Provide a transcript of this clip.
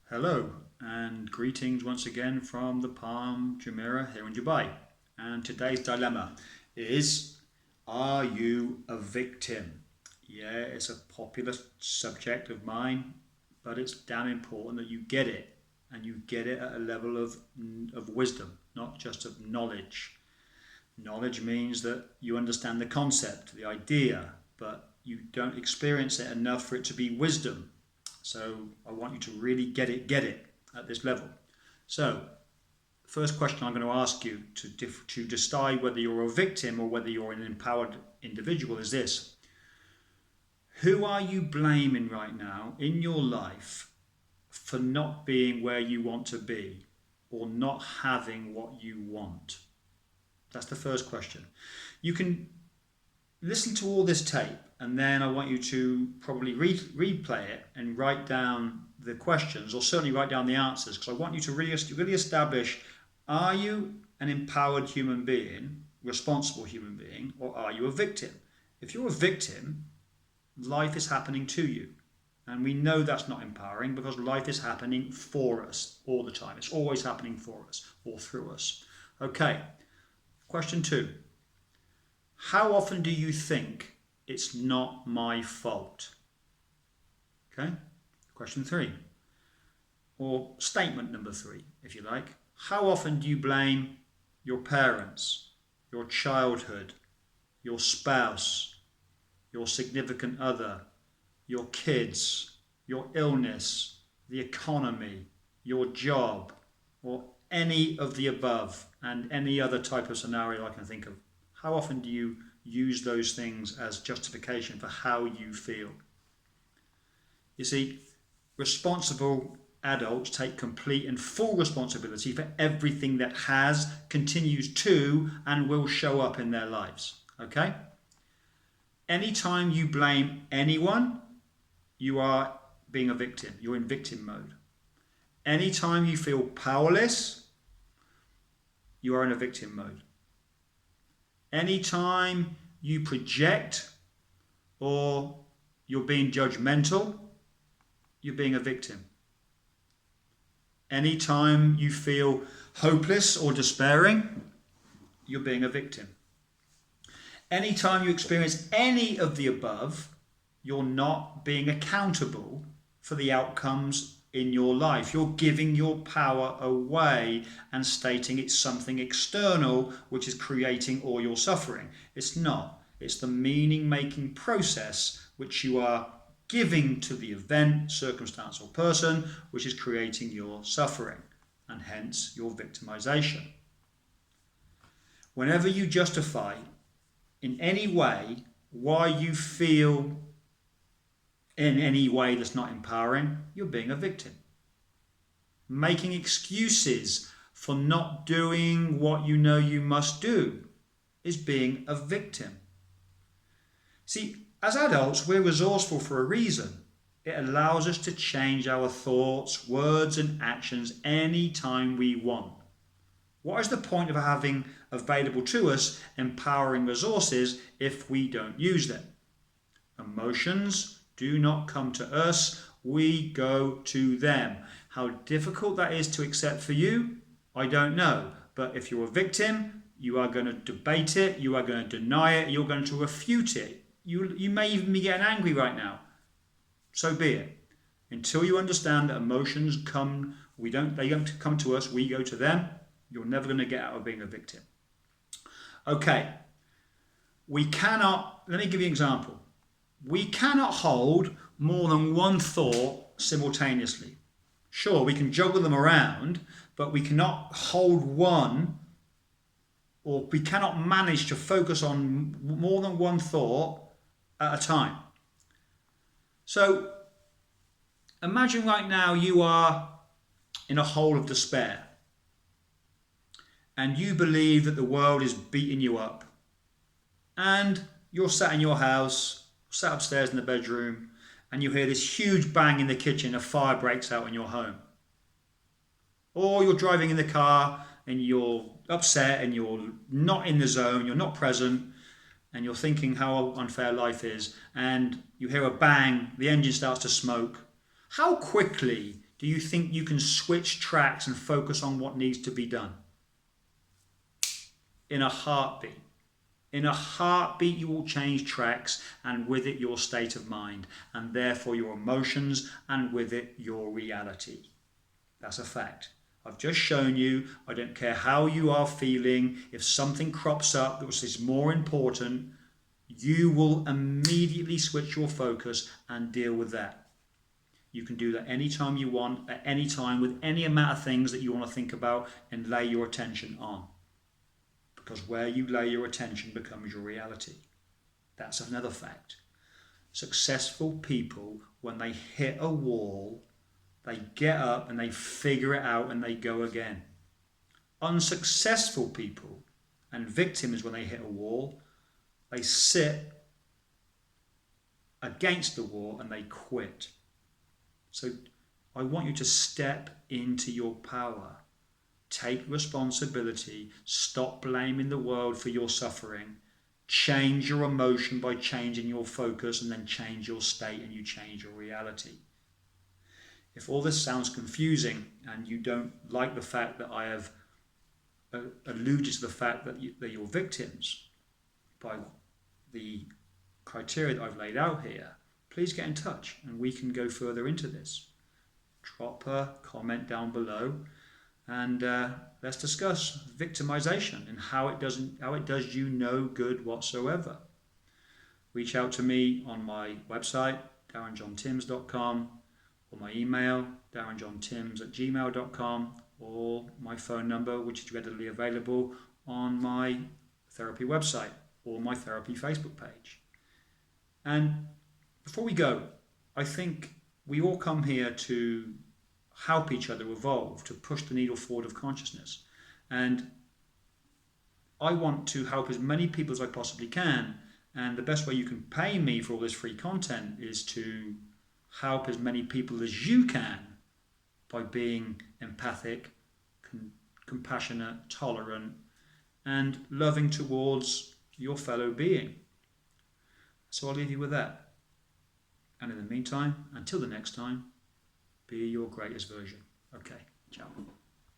Hello and greetings once again from the Palm Jumeirah here in Dubai. And today's dilemma is, are you a victim? Yeah, it's a popular subject of mine, but it's damn important that you get it, and you get it at a level of wisdom, not just of knowledge. Knowledge means that you understand the concept, the idea, but you don't experience it enough for it to be wisdom. So I want you to really get it at this level. So, first question I'm going to ask you to decide whether you're a victim or whether you're an empowered individual is this. Who are you blaming right now in your life for not being where you want to be or not having what you want? That's the first question. You can listen to all this tape, and then I want you to probably replay it and write down the questions, or certainly write down the answers, because I want you to really establish, are you an empowered human being, responsible human being, or are you a victim? If you're a victim, life is happening to you. And we know that's not empowering because life is happening for us all the time. It's always happening for us or through us. Okay, question 2. How often do you think it's not my fault? Okay, question 3. Or statement number 3, if you like. How often do you blame your parents, your childhood, your spouse, your significant other, your kids, your illness, the economy, your job, or any of the above, and any other type of scenario I can think of? How often do you use those things as justification for how you feel? You see, responsible adults take complete and full responsibility for everything that has, continues to, and will show up in their lives. Okay? Anytime you blame anyone, you are being a victim. You're in victim mode. Anytime you feel powerless, you are in a victim mode. Anytime you project or you're being judgmental, you're being a victim. Anytime you feel hopeless or despairing, you're being a victim. Anytime you experience any of the above, you're not being accountable for the outcomes in your life. You're giving your power away and stating it's something external which is creating all your suffering. It's not. It's the meaning-making process which you are giving to the event, circumstance, or person which is creating your suffering, and hence your victimization. Whenever you justify in any way why you feel in any way that's not empowering, you're being a victim. Making excuses for not doing what you know you must do is being a victim. See, as adults, we're resourceful for a reason. It allows us to change our thoughts, words, and actions anytime we want. What is the point of having available to us empowering resources if we don't use them? Emotions do not come to us, we go to them. How difficult that is to accept for you, I don't know. But if you're a victim, you are going to debate it, you are going to deny it, you're going to refute it. You may even be getting angry right now. So be it. Until you understand that emotions they don't come to us, we go to them, you're never going to get out of being a victim. Okay, let me give you an example. We cannot hold more than one thought simultaneously. Sure, we can juggle them around, but we cannot hold one, or we cannot manage to focus on more than one thought at a time. So imagine right now you are in a hole of despair and you believe that the world is beating you up, and you're sat in your house, sat upstairs in the bedroom, and you hear this huge bang in the kitchen, a fire breaks out in your home. Or you're driving in the car and you're upset and you're not in the zone, you're not present, and you're thinking how unfair life is, and you hear a bang, the engine starts to smoke. How quickly Do you think you can switch tracks and focus on what needs to be done? In a heartbeat. In a heartbeat, you will change tracks, and with it your state of mind, and therefore your emotions, and with it your reality. That's a fact. I've just shown you, I don't care how you are feeling, if something crops up that is more important, you will immediately switch your focus and deal with that. You can do that anytime you want, at any time, with any amount of things that you want to think about and lay your attention on. Because where you lay your attention becomes your reality. That's another fact. Successful people, when they hit a wall, they get up and they figure it out and they go again. Unsuccessful people and victims, when they hit a wall, they sit against the wall and they quit. So I want you to step into your power. Take responsibility. Stop blaming the world for your suffering. Change your emotion by changing your focus, and then change your state and you change your reality. If all this sounds confusing and you don't like the fact that I have alluded to the fact that you're victims by the criteria that I've laid out here, please get in touch and we can go further into this. Drop a comment down below and let's discuss victimization and how it does you no good whatsoever. Reach out to me on my website, Darrenjontimms.com, or my email, Darrenjontimms@gmail.com, or my phone number, which is readily available on my therapy website or my therapy Facebook page. And before we go, I think we all come here to help each other evolve, to push the needle forward of consciousness. And I want to help as many people as I possibly can. And the best way you can pay me for all this free content is to help as many people as you can by being empathic, compassionate, tolerant, and loving towards your fellow being. So I'll leave you with that. And in the meantime, until the next time, be your greatest version. Okay, ciao.